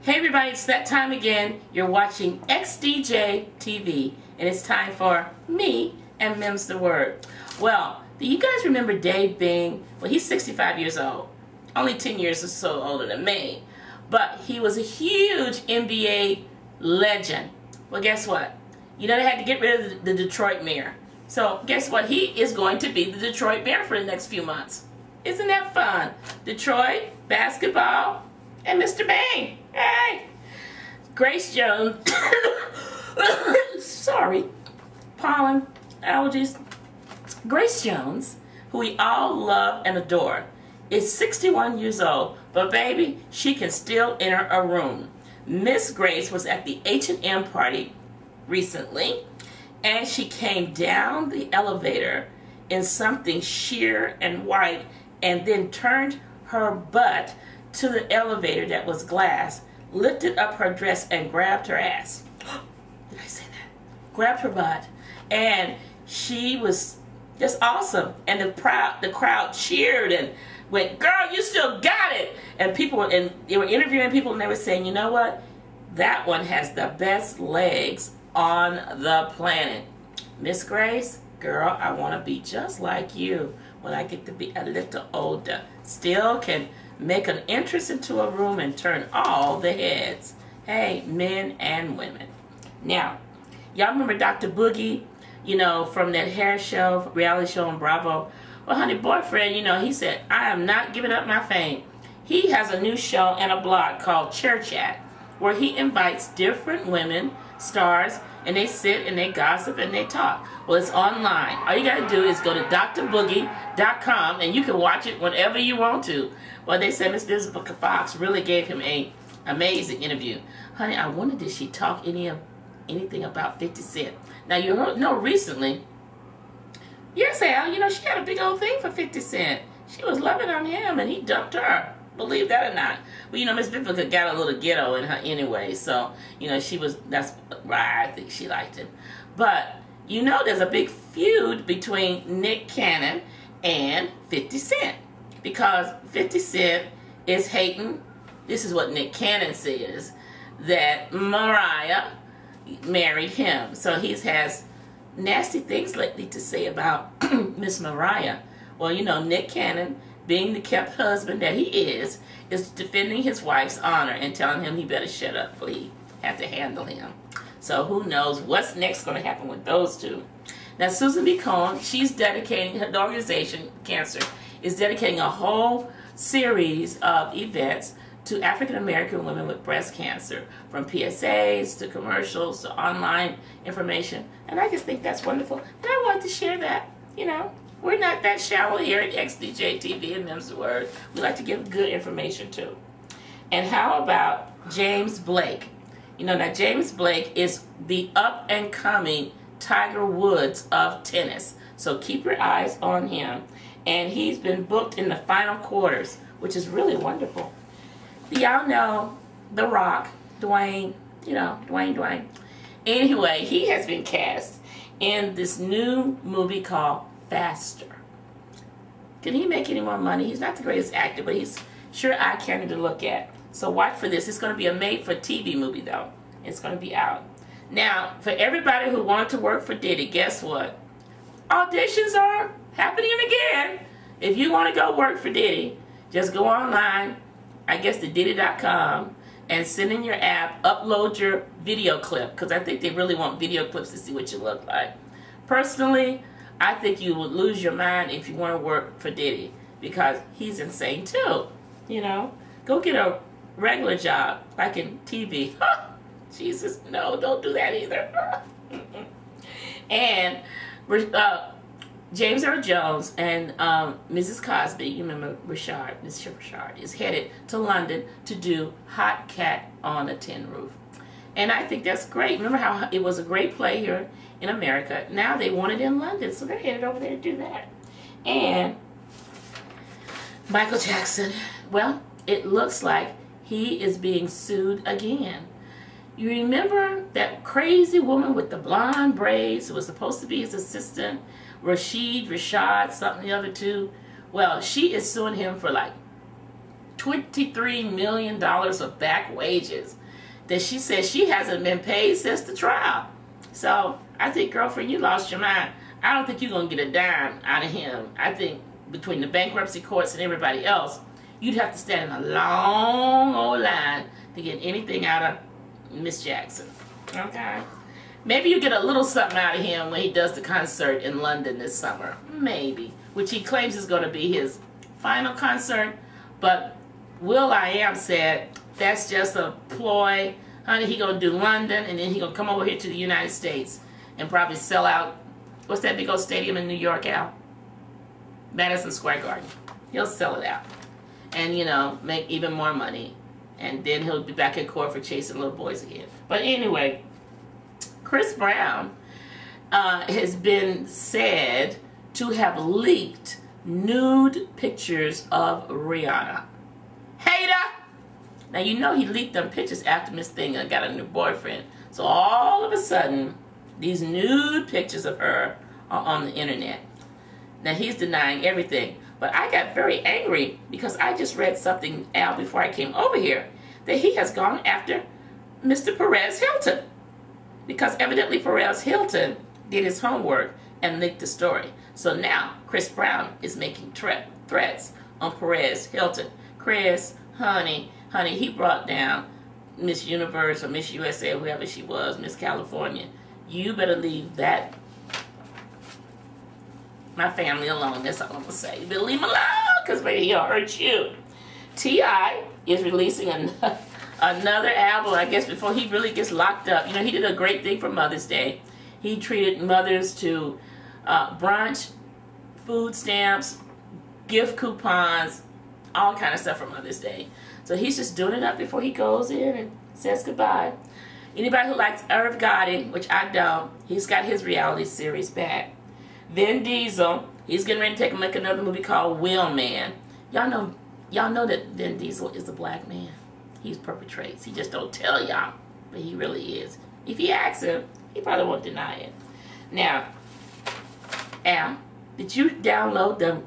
Hey everybody, it's that time again. You're watching XDJ TV, and it's time for me and Mims the Word. Well, do you guys remember Dave being, well, he's 65 years old, only 10 years or so older than me, but he was a huge NBA legend. Well, guess what? You know, they had to get rid of the Detroit Mayor. So guess what? He is going to be the Detroit Mayor for the next few months. Isn't that fun? Detroit, basketball, and Mr. Bang. Hey! Grace Jones. Sorry. Pollen, allergies. Grace Jones, who we all love and adore, is 61 years old, but baby, she can still enter a room. Miss Grace was at the H&M party recently, and she came down the elevator in something sheer and white and then turned her butt to the elevator that was glass, lifted up her dress and grabbed her ass. Did I say that? Grabbed her butt. And she was just awesome. And the crowd cheered and went, "Girl, you still got it." And they were interviewing people, and they were saying, "You know what? That one has the best legs on the planet." Miss Grace, girl, I want to be just like you when I get to be a little older. Still can make an entrance into a room and turn all the heads. Hey, men and women. Now, y'all remember Dr. Boogie, you know, from that hair show, reality show on Bravo? Well, honey, boyfriend, you know, he said, "I am not giving up my fame." He has a new show and a blog called Chair Chat, where he invites different women, stars, and they sit and they gossip and they talk. Well, it's online. All you got to do is go to drboogie.com and you can watch it whenever you want to. Well, they said Miss Visible Fox really gave him an amazing interview. Honey, I wonder, did she talk anything about 50 Cent? Now, you know recently, yes, Al, you know, she had a big old thing for 50 Cent. She was loving on him and he dumped her. Believe that or not. Well, you know, Miss Vivica got a little ghetto in her anyway, so, you know, that's why I think she liked him. But, you know, there's a big feud between Nick Cannon and 50 Cent, because 50 Cent is hating, this is what Nick Cannon says, that Mariah married him. So he has nasty things lately to say about Miss Mariah. Well, you know, Nick Cannon, being the kept husband that he is defending his wife's honor and telling him he better shut up, for he have to handle him. So who knows what's next going to happen with those two. Now, Susan B. Cohen, she's dedicating, the organization, Cancer, is dedicating a whole series of events to African American women with breast cancer, from PSAs to commercials to online information. And I just think that's wonderful. And I wanted to share that, you know. We're not that shallow here at XDJ TV and Mims the Word. We like to give good information too. And how about James Blake? You know, now James Blake is the up-and-coming Tiger Woods of tennis. So keep your eyes on him. And he's been booked in the final quarters, which is really wonderful. Y'all know The Rock, Dwayne, you know, Dwayne. Anyway, he has been cast in this new movie called Faster. Can he make any more money? He's not the greatest actor, but he's sure eye-candy to look at. So watch for this. It's going to be a made-for-TV movie, though. It's going to be out. Now, for everybody who wanted to work for Diddy, guess what? Auditions are happening again. If you want to go work for Diddy, just go online, I guess to Diddy.com, and send in your app, upload your video clip, because I think they really want video clips to see what you look like. Personally, I think you would lose your mind if you want to work for Diddy, because he's insane too. You know, go get a regular job like in TV. Jesus, no, don't do that either. And James Earl Jones and Mrs. Cosby, you remember Mrs. Richard, is headed to London to do Hot Cat on a Tin Roof. And I think that's great. Remember how it was a great play here in America. Now they want it in London, so they're headed over there to do that. And Michael Jackson, well, it looks like he is being sued again. You remember that crazy woman with the blonde braids who was supposed to be his assistant, Rashad, something the other two? Well, she is suing him for like $23 million of back wages that she says she hasn't been paid since the trial. So I think, girlfriend, you lost your mind. I don't think you're going to get a dime out of him. I think between the bankruptcy courts and everybody else, you'd have to stand in a long old line to get anything out of Miss Jackson. Okay? Maybe you get a little something out of him when he does the concert in London this summer. Maybe. Which he claims is going to be his final concert. But will.i.am said that's just a ploy. Honey, he going to do London, and then he going to come over here to the United States and probably sell out. What's that big old stadium in New York, Al? Madison Square Garden. He'll sell it out. And, you know, make even more money. And then he'll be back in court for chasing little boys again. But anyway, Chris Brown has been said to have leaked nude pictures of Rihanna. Hater! Now, you know he leaked them pictures after Miss Thing got a new boyfriend. So all of a sudden, these nude pictures of her are on the internet. Now, he's denying everything. But I got very angry because I just read something, Al, before I came over here, that he has gone after Mr. Perez Hilton. Because evidently Perez Hilton did his homework and leaked the story. So now Chris Brown is making threats on Perez Hilton. Chris, honey, he brought down Miss Universe or Miss USA or whoever she was, Miss California. You better leave that, my family alone. That's all I'm going to say. You better leave them alone because maybe he'll hurt you. T.I. is releasing another album, I guess, before he really gets locked up. You know, he did a great thing for Mother's Day. He treated mothers to brunch, food stamps, gift coupons, all kind of stuff for Mother's Day. So he's just doing it up before he goes in and says goodbye. Anybody who likes Irv Gotti, which I don't, he's got his reality series back. Vin Diesel, he's getting ready to make another movie called Wheelman. Y'all know that Vin Diesel is a black man. He perpetrates. He just don't tell y'all, but he really is. If you ask him, he probably won't deny it. Now, Al, did you download the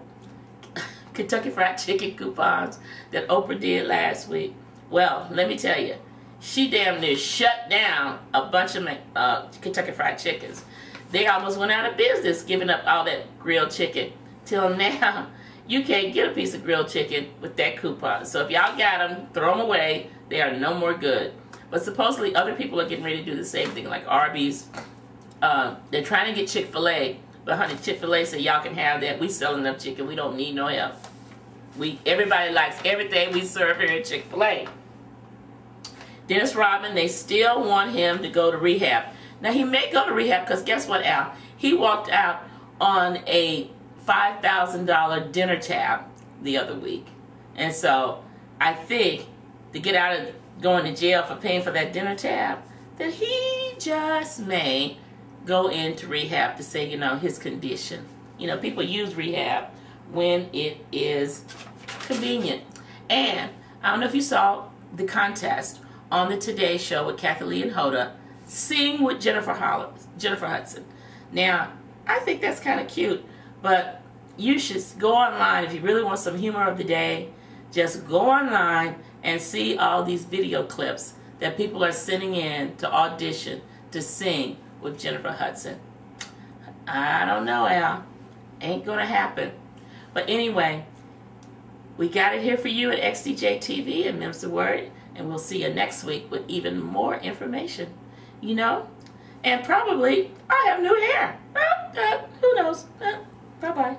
Kentucky Fried Chicken coupons that Oprah did last week? Well, let me tell you, she damn near shut down a bunch of Kentucky Fried Chickens. They almost went out of business giving up all that grilled chicken. Till now, you can't get a piece of grilled chicken with that coupon. So if y'all got them, throw them away. They are no more good. But supposedly other people are getting ready to do the same thing, like Arby's. They're trying to get Chick-fil-A. But honey, Chick-fil-A said y'all can have that. We sell enough chicken. We don't need no help. Everybody likes everything we serve here at Chick-fil-A. Dennis Rodman, they still want him to go to rehab. Now, he may go to rehab because guess what, Al? He walked out on a $5,000 dinner tab the other week. And so I think to get out of going to jail for paying for that dinner tab, that he just may go into rehab to say, you know, his condition. You know, people use rehab when it is convenient. And I don't know if you saw the contest on the Today Show with Kathy Lee and Hoda, Sing with Jennifer Hudson. Now, I think that's kind of cute, but you should go online if you really want some humor of the day. Just go online and see all these video clips that people are sending in to audition to sing with Jennifer Hudson. I don't know, Al. Ain't gonna happen. But anyway, we got it here for you at XDJ TV and Mims the Word, and we'll see you next week with even more information. You know? And probably I have new hair. Who knows? Bye-bye.